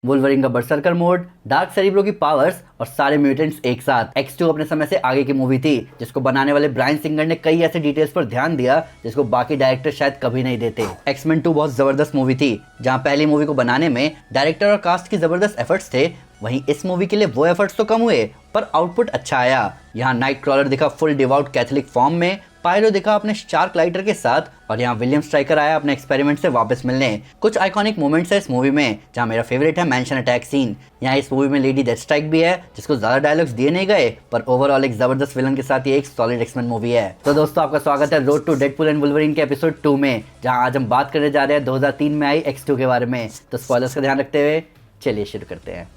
Wolverine का बरसर्कर mode, dark cerebro की powers और सारे म्यूटेंट्स एक साथ। X2 अपने समय से आगे की मूवी थी जिसको बनाने वाले ब्रायन सिंगर ने कई ऐसे डिटेल्स पर ध्यान दिया जिसको बाकी डायरेक्टर शायद कभी नहीं देते। X-Men 2 बहुत जबरदस्त मूवी थी जहां पहली मूवी को बनाने में डायरेक्टर और कास्ट की जबरदस्त एफर्ट्स थे, वहीं इस मूवी के लिए वो एफर्ट्स तो कम हुए पर आउटपुट अच्छा आया। यहाँ नाइट क्रॉलर दिखा फुल डिवाउट कैथोलिक फॉर्म में, पायरो दिखा अपने शार्क लाइटर के साथ, और यहाँ विलियम स्ट्राइकर आया अपने एक्सपेरिमेंट से वापस मिलने। कुछ आइकॉनिक मोमेंट्स है इस मूवी में, जहाँ मेरा फेवरेट है मैंशन अटैक सीन। यहाँ इस मूवी में लेडी डेथस्ट्राइक भी है जिसको ज्यादा डायलॉग्स दिए नहीं गए, पर ओवरऑल एक जबरदस्त विलन के साथ ये एक सॉलिड एक्समेन मूवी है। तो दोस्तों आपका स्वागत है road to Deadpool and Wolverine के एपिसोड 2 में, जहाँ आज हम बात करने जा रहे हैं 2003 में आई X2 के बारे में। तो स्पॉयलर्स का ध्यान रखते हुए चलिए शुरू करते हैं।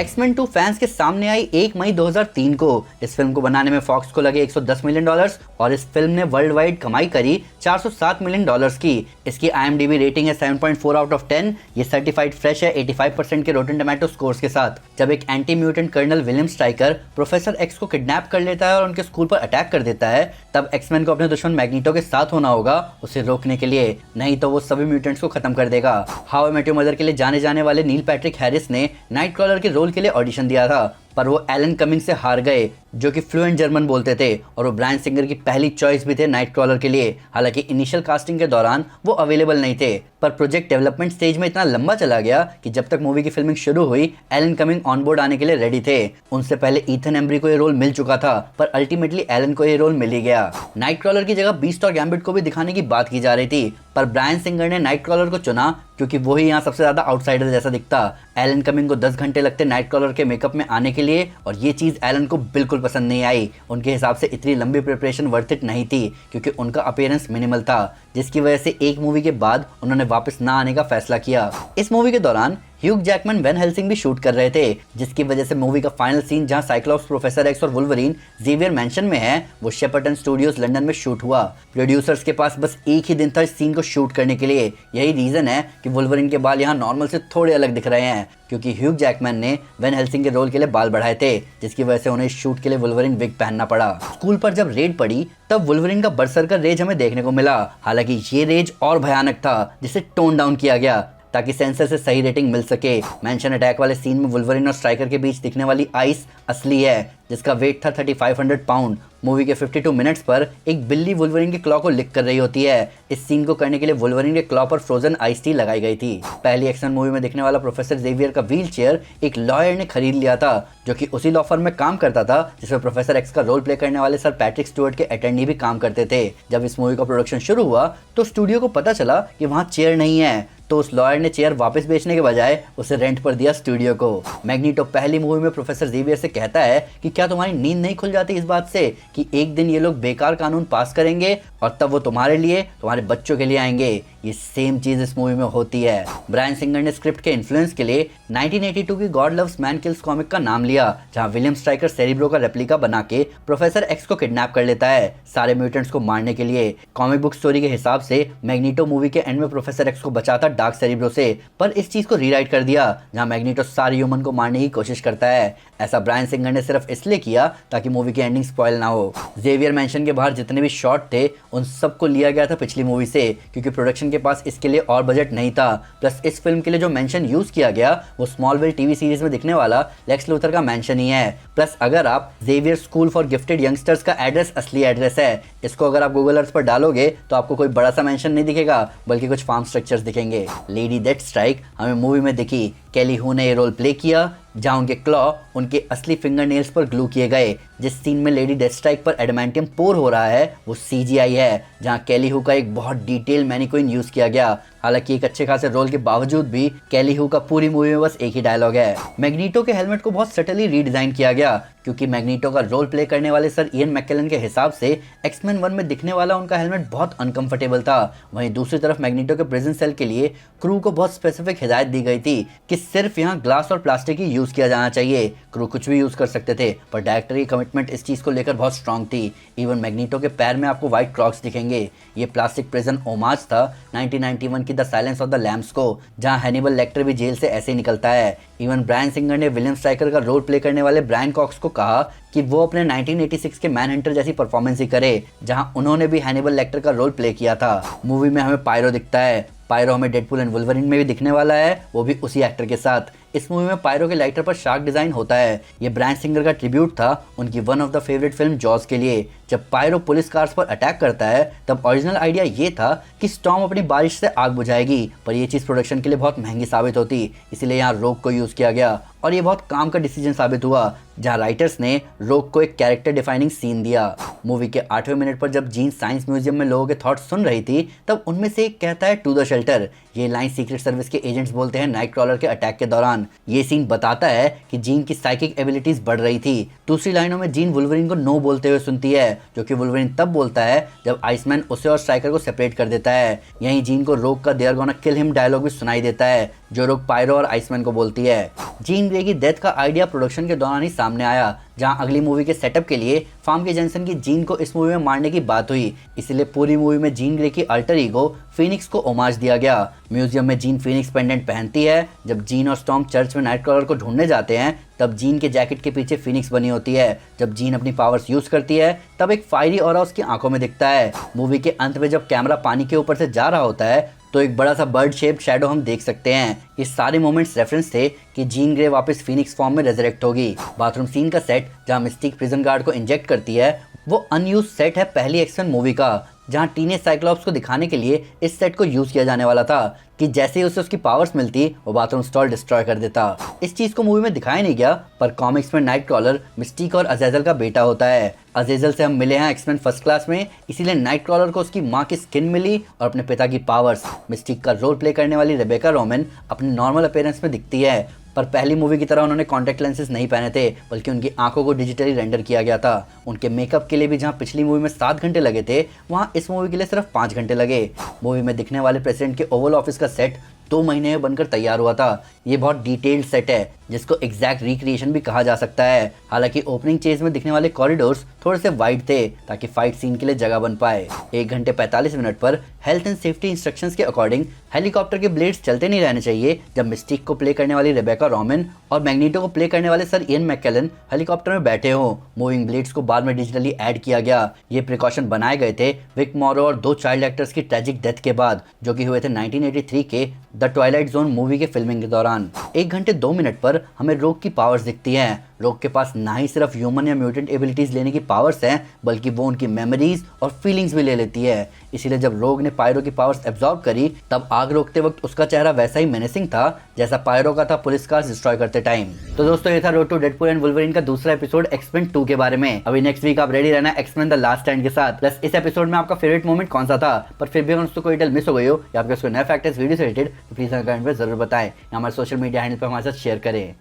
X-Men 2 फैंस के सामने आई 1 मई 2003 को। इस फिल्म को बनाने में फॉक्स को लगे $110 मिलियन और इस फिल्म ने वर्ल्ड वाइड कमाई करी $407 मिलियन की। इसकी IMDb रेटिंग है 7.4 आउट ऑफ 10। ये सर्टिफाइड फ्रेश है 85% के रोटन टोमेटो स्कोर्स के साथ। जब एक anti mutant colonel William Stryker professor X को किडनैप कर लेता है और उनके स्कूल पर अटैक कर देता है, तब एक्समैन को अपने दुश्मन मैग्नीटो के साथ होना होगा उसे रोकने के लिए, नहीं तो वो सभी म्यूटेंट्स को खत्म कर देगा। How I met your mother के लिए जाने जाने वाले नील पैट्रिक हैरिस ने नाइट क्रॉलर के रोल के लिए ऑडिशन दिया था, पर वो एलन कमिंग से हार गए जो कि फ्लुएंट जर्मन बोलते थे, और वो ब्रायन सिंगर की पहली चॉइस भी थे नाइट क्रॉलर के लिए। हालांकि इनिशियल कास्टिंग के दौरान वो अवेलेबल नहीं थे, पर प्रोजेक्ट डेवलपमेंट स्टेज में इतना लंबा चला गया कि जब तक मूवी की फिल्मिंग शुरू हुई एलन कमिंग ऑन बोर्ड आने के लिए रेडी थे। उनसे पहले ईथन एम्ब्री को ये रोल मिल चुका था, पर अल्टीमेटली एलन को ये रोल मिल ही गया। नाइट क्रॉलर की जगह बीस्ट और गैम्बिट को भी दिखाने की बात की जा रही थी, पर ब्रायन सिंगर ने नाइट क्रॉलर को चुना क्योंकि वही यहाँ सबसे ज्यादा आउटसाइडर जैसा दिखता। एलन कमिंग को 10 घंटे लगते नाइट क्रॉलर के मेकअप में आने के लिए, और ये चीज एलन को बिल्कुल पसंद नहीं आई। उनके हिसाब से इतनी लंबी प्रिपरेशन वर्थ इट नहीं थी क्योंकि उनका अपीयरेंस मिनिमल था, जिसकी वजह से एक मूवी के बाद उन्होंने वापस ना आने का फैसला किया। इस मूवी के दौरान ह्यूग जैकमैन वैन हेल्सिंग भी शूट कर रहे थे, जिसकी वजह से मूवी का फाइनल सीन जहां साइक्लॉप्स, प्रोफेसर एक्स और वुल्वरीन जेवियर मैंशन में है, वो शेपर्टन स्टूडियोज लंदन में शूट हुआ। प्रोड्यूसर्स के पास बस एक ही दिन था इस सीन को शूट करने के लिए। यही रीजन है कि वुल्वरीन के बाल यहाँ नॉर्मल से थोड़े अलग दिख रहे हैं, क्योंकि ह्यूग जैकमैन ने वैन हेल्सिंग के रोल के लिए बाल बढ़ाए थे, जिसकी वजह से उन्हें इस शूट के लिए वुल्वरीन विग पहनना पड़ा। स्कूल पर जब रेड पड़ी तब वुल्वरीन का बरसर्कर रेज हमें देखने को मिला। हालांकि ये रेज और भयानक था, जिसे टोन डाउन किया गया ताकि सेंसर से सही रेटिंग मिल सके। मैंशन अटैक वाले सीन में वुल्वरीन और स्ट्राइकर के बीच दिखने वाली आइस असली है, जिसका वेट था 3500 पाउंड। मूवी के 52 मिनट्स पर एक बिल्ली वुल्वरीन के क्लॉ को लिक कर रही होती है। इस सीन को करने के लिए वुल्वरीन के क्लॉ पर फ्रोजन आइस टी लगाई गई थी। पहली एक्शन मूवी में दिखने वाला प्रोफेसर जेवियर का व्हील चेयर एक लॉयर ने खरीद लिया था, जो कि उसी लॉ फर्म में काम करता था जिसमें प्रोफेसर एक्स का रोल प्ले करने वाले सर पैट्रिक स्टुअर्ट के अटेंडी भी काम करते थे। जब इस मूवी का प्रोडक्शन शुरू हुआ तो स्टूडियो को पता चला कि वहाँ चेयर नहीं है, तो उस लॉयर ने चेयर वापस बेचने के बजाय उसे रेंट पर दिया स्टूडियो को। मैग्नीटो पहली मूवी में प्रोफेसर जेवियर से कहता है कि क्या तुम्हारी नींद नहीं खुल जाती इस बात से कि एक दिन ये लोग बेकार कानून पास करेंगे और तब वो तुम्हारे लिए, तुम्हारे बच्चों के लिए आएंगे। ये सेम चीज इस मूवी में होती है। ब्रायन सिंगर ने स्क्रिप्ट के इन्फ्लुएंस के लिए 1982 की God loves man kills comic का नाम लिया, जहां विलियम स्ट्राइकर सेरिब्रो का रेप्लिका बना के प्रोफेसर एक्स को किडनैप कर लेता है सारे म्यूटेंट्स को मारने के लिए। कॉमिक बुक स्टोरी के हिसाब से मैग्नीटो मूवी के एंड में प्रोफेसर एक्स को बचाता डार्क सेरिब्रो से, पर इस चीज को रीराइट कर दिया जहां मैग्नीटो सारे ह्यूमन को मारने की कोशिश करता है। ऐसा ब्रायन सिंगर ने सिर्फ इसलिए किया ताकि मूवी की एंडिंग स्पॉइल ना हो। जेवियर मैंशन के बाहर जितने भी शॉट थे उन सबको लिया गया था पिछली मूवी से, क्योंकि प्रोडक्शन के पास इसके लिए और बजट नहीं था। प्लस इस फिल्म के लिए जो मैंशन यूज किया गया वो स्मॉलविल टीवी सीरीज में दिखने वाला लेक्स लूथर का मैंशन ही है। प्लस अगर आप Xavier school for gifted youngsters का एड्रेस असली एड्रेस है, इसको अगर आप गूगल अर्थ पर डालोगे तो आपको कोई बड़ा सा मैंशन नहीं दिखेगा, बल्कि कुछ फार्म स्ट्रक्चर्स दिखेंगे। लेडी डेथस्ट्राइक हमें मूवी में दिखी। केली हू ने ये रोल प्ले किया जहां उनके क्लॉ उनके असली फिंगर नेल्स पर ग्लू किए गए। जिस सीन में लेडी डेथस्ट्राइक पर एडमेंटियम पोर हो रहा है वो CGI है, जहां केली हू का एक बहुत डिटेल मैनिक्विन यूज किया गया। हालांकि एक अच्छे खासे रोल के बावजूद भी केली हू का पूरी मूवी में बस एक ही डायलॉग है। मैग्नीटो के हेलमेट को बहुत सटली रीडिजाइन किया गया, क्योंकि मैग्नीटो का रोल प्ले करने वाले सर इयन मैकेलन के हिसाब से एक्समैन 1 में दिखने वाला उनका हेलमेट बहुत अनकंफर्टेबल था। वहीं दूसरी तरफ मैग्नीटो के प्रिजन सेल के लिए क्रू को बहुत स्पेसिफिक हिदायत दी गई थी कि सिर्फ यहाँ ग्लास और प्लास्टिक ही यूज किया जाना चाहिए। क्रू कुछ भी यूज कर सकते थे, पर डायरेक्टर की कमिटमेंट इस चीज को लेकर बहुत स्ट्रांग थी। इवन मैग्नीटो के पैर में आपको व्हाइट क्रॉक्स दिखेंगे। ये प्लास्टिक प्रिजन ओमाज था 1991 की the silence of the lambs को, जहां हैनिबल लेक्टर भी जेल से ऐसे ही निकलता है। इवन ब्रायन सिंगर ने विलियम स्ट्राइकर का रोल प्ले करने वाले ब्रायन कॉक्स को कहा कि वो अपने 1986 के मैन हंटर जैसी परफॉर्मेंस ही करे, जहां उन्होंने भी हैनिबल लेक्टर का रोल प्ले किया था। मूवी में हमें पायरो दिखता है। पायरो हमें डेडपूल एंड वुल्वरीन में भी दिखने वाला है, वो भी उसी एक्टर के साथ। इस मूवी में पायरो के लाइटर पर शार्क डिजाइन होता है। ये ब्रायन सिंगर का ट्रिब्यूट था उनकी one of the favourite film Jaws के लिए। जब पायरो पुलिस कार्स पर अटैक करता है तब ओरिजिनल आइडिया ये था कि स्टॉर्म अपनी बारिश से आग बुझाएगी, पर ये चीज़ प्रोडक्शन के लिए बहुत महंगी साबित होती, इसीलिए यहाँ रोक को यूज़ किया गया और ये बहुत काम का डिसीजन साबित हुआ, जहाँ राइटर्स ने रोक को एक कैरेक्टर डिफाइनिंग सीन दिया। मूवी के 8वें मिनट पर जब जीन साइंस म्यूजियम में लोगों के थॉट्स सुन रही थी तब उनमें से एक कहता है टू द शेल्टर। ये लाइन सीक्रेट सर्विस के एजेंट्स बोलते हैं नाइट क्रॉलर के अटैक के दौरान। ये सीन बताता है कि जीन की साइकिक एबिलिटीज बढ़ रही थी। दूसरी लाइनों में जीन वुल्वरिन को नो बोलते हुए सुनती है, जो कि वुल्वरिन तब बोलता है जब आइसमैन उसे और स्ट्राइकर को सेपरेट कर देता है। यहीं जीन को रोक का they are gonna kill him dialogue भी सुनाई देता है, जो रोक पायरो और आइसमैन को बोलती है। जीन ग्रे की डेथ का आइडिया प्रोडक्शन के दौरान ही सामने आया, जहां अगली मूवी के सेटअप के लिए फार्म के जेनसन की जीन को इस मूवी में मारने की बात हुई, इसलिए पूरी मूवी में जीन ग्रे की अल्टर ईगो फीनिक्स को ओमाज दिया गया। म्यूजियम में जीन फीनिक्स पेंडेंट पहनती है। जब जीन और स्टॉर्म चर्च में नाइट क्रॉलर को ढूंढने जाते हैं तब जीन के जैकेट के पीछे फीनिक्स बनी होती है। जब जीन अपनी पावर्स यूज करती है तब एक फायरी ऑरा उसकी आंखों में दिखता है। मूवी के अंत में जब कैमरा पानी के ऊपर से जा रहा होता है तो एक बड़ा सा बर्ड शेप्ड शैडो हम देख सकते हैं। ये सारे मोमेंट्स रेफरेंस थे कि जीन ग्रे वापस फीनिक्स फॉर्म में रेजरेक्ट होगी। बाथरूम सीन का सेट जहां मिस्टिक प्रिजन गार्ड को इंजेक्ट करती है वो अनयूज सेट है पहली एक्शन मूवी का, जहां टीनेज साइक्लॉप्स को दिखाने के लिए इस सेट को यूज किया जाने वाला था कि जैसे ही उसे उसकी पावर्स मिलती वो बाथरूम स्टॉल डिस्ट्रॉय कर देता। इस चीज को मूवी में दिखाया नहीं गया, पर कॉमिक्स में नाइट क्रॉलर मिस्टिक और अज़ेज़ल का बेटा होता है। अज़ेज़ल से हम मिले हैं एक्समैन फर्स्ट क्लास में, इसीलिए नाइट क्रॉलर को उसकी माँ की स्किन मिली और अपने पिता की पावर्स। मिस्टिक का रोल प्ले करने वाली रेबेका रोमन अपने नॉर्मल अपीयरेंस में दिखती है, पर पहली मूवी की तरह उन्होंने कॉन्टैक्ट लेंसेज नहीं पहने थे, बल्कि उनकी आंखों को डिजिटली रेंडर किया गया था। उनके मेकअप के लिए भी जहां पिछली मूवी में 7 घंटे लगे थे वहां इस मूवी के लिए सिर्फ 5 घंटे लगे। मूवी में दिखने वाले प्रेसिडेंट के ओवल ऑफिस का सेट 2 महीने में बनकर तैयार हुआ था। ये बहुत डिटेल्ड सेट है जिसको एग्जैक्ट रिक्रिएशन भी कहा जा सकता है। हालांकि ओपनिंग चेज में दिखने वाले कॉरिडोर्स थोड़े से वाइड थे ताकि फाइट सीन के लिए जगह बन पाए। 1 घंटे 45 मिनट पर हेल्थ एंड सेफ्टी इंस्ट्रक्शंस के अकॉर्डिंग हेलीकॉप्टर के ब्लेड्स चलते नहीं रहने चाहिए जब मिस्टिक को प्ले करने वाली रेबेका रोमन और मैग्नीटो को प्ले करने वाले सर इयन मैकेलन हेलीकॉप्टर में बैठे हो। मूविंग ब्लेड्स को बाद में डिजिटली ऐड किया गया। ये प्रिकॉशन बनाए गए थे विक मॉरो और 2 चाइल्ड एक्टर्स की ट्रेजिक डेथ के बाद, जो कि हुए थे 1983 के द ट्वाइलाइट जोन मूवी के फिल्मिंग के दौरान। 1 घंटे 2 मिनट पर हमें रोक की पावर्स दिखती हैं। रोक के पास ना ही सिर्फ ह्यूमन या म्यूटेंट एबिलिटीज लेने की पावर्स हैं, बल्कि वो उनकी मेमोरीज और फीलिंग्स भी ले लेती है। इसीलिए जब रोग ने पायरो की पावर्स एब्जॉर्ब करी तब आग रोकते वक्त उसका चेहरा वैसा ही मेनेसिंग था जैसा पायरो का था पुलिस कार्स डिस्ट्रॉय करते टाइम। तो दोस्तों ये था road to Deadpool and Wolverine का दूसरा एपिसोड एक्समैन 2 के बारे में। अभी नेक्स्ट वीक आप रेडी रहना एक्समैन द लास्ट स्टैंड के साथ। प्लस इस एपिसोड में आपका फेवरेट मोमेंट कौन सा था, पर फिर भी अगर उसको कोई डिटेल मिस हो गई हो या आपके उसको नए फैक्टर्स वीडियो से रिलेटेड तो प्लीज कमेंट में जरूर बताएं या हमारे सोशल मीडिया हैंडल पर हमारे साथ शेयर करें।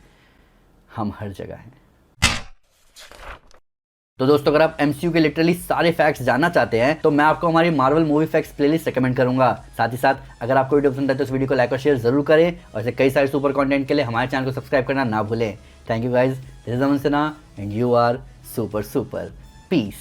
हम हर जगह हैं। तो दोस्तों अगर आप MCU के लिटरली सारे फैक्ट्स जानना चाहते हैं तो मैं आपको हमारी Marvel movie facts playlist recommend करूंगा। साथ ही साथ अगर आपको वीडियो पसंद है तो इस वीडियो को लाइक और शेयर जरूर करें और ऐसे कई सारे सुपर कंटेंट के लिए हमारे चैनल को सब्सक्राइब करना ना भूलें। Thank you guys, this is Aman Sinha and you are super super. Piece.